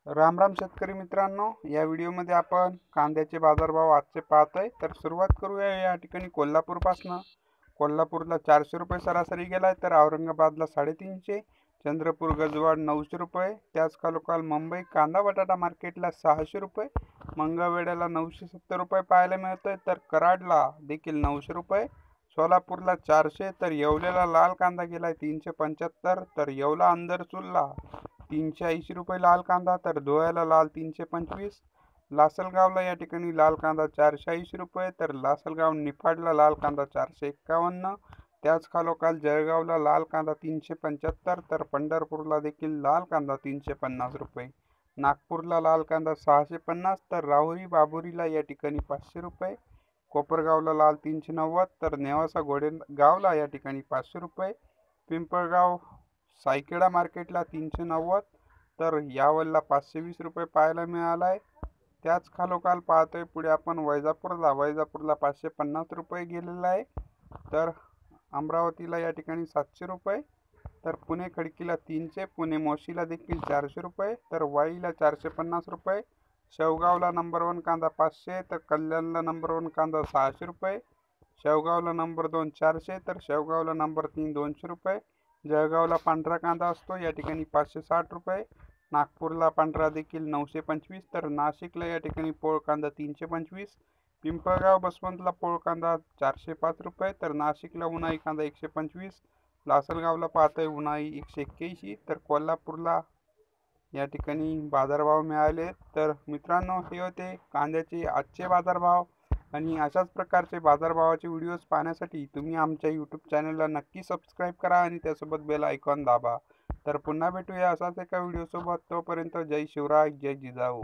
राम राम शेतकरी मित्रांनो, या व्हिडिओमध्ये आपण कांद्याचे बाजारभाव आजचे पाहतोय। तर सुरुवात करूया या ठिकाणी कोल्हापूरपासून। कोल्हापूरला 400 रुपये सरासरी गेलाय, तर औरंगाबादला 350, चंद्रपूर गजवाड 900 रुपये, त्याच खालोखाल मुंबई कांदा बटाटा मार्केटला 600 रुपये, मंगळवेढ्याला 970 रुपये पाहायला मिळतोय, तर कराडला देखील 900 रुपये, सोलापूरला 400, तर येवल्याला लाल कांदा गेलाय 375, तर येवला अंदरसूलला 380 रुपये लाल कांदा, तर धुळ्याला लाल 325, लासलगावला या ठिकाणी लाल कांदा 480 रुपये, तर लासलगाव निफाडला लाल कांदा 451, त्याच खालोखाल जळगावला लाल कांदा 375, तर पंढरपूरला देखील लाल कांदा 350 रुपये, नागपूरला लाल कांदा 650, तर राहुरी बाबुरीला या ठिकाणी 500 रुपये, कोपरगावला लाल 390, तर नेवासा घोडेगावला या ठिकाणी 500 रुपये, पिंपळगाव सायखेडा मार्केटला 390, तर यावलला 520 रुपये पाहायला मिळालाय। त्याच खालोखाल पाहतोय पुढे आपण वैजापूरला 550 रुपये गेलेला आहे, तर अमरावतीला या ठिकाणी 700 रुपये, तर पुणे खडकीला 300, पुणे मोशीला देखील 400 रुपये, तर वाईला 450 रुपये, शेवगावला नंबर 1 कांदा 500, तर कल्याणला नंबर 1 कांदा 600 रुपये, शेवगावला नंबर 2 400, तर शेवगावला नंबर 3 200 रुपये, जळगावला पांढरा कांदा असतो या ठिकाणी 560 रुपये, नागपूरला पांढरा देखील 925, तर नाशिकला या ठिकाणी पोळ कांदा 325, पिंपळगाव बसवंतला पोळ कांदा 405 रुपये, तर नाशिकला उन्हाळी कांदा 125, लासलगावला पाहतोय उन्हाळी 181, तर कोल्हापूरला या ठिकाणी बाजारभाव मिळाले। तर मित्रांनो, हे होते कांद्याचे आजचे बाजारभाव, आणि अशाच प्रकारचे बाजारभावाचे व्हिडिओज पाहण्यासाठी तुम्ही आमच्या यूट्यूब चॅनलला नक्की सबस्क्राईब करा आणि त्यासोबत बेल आयकॉन दाबा। तर पुन्हा भेटूया असाच एका व्हिडिओसोबत, तोपर्यंत जय शिवराय, जय जिजाऊ।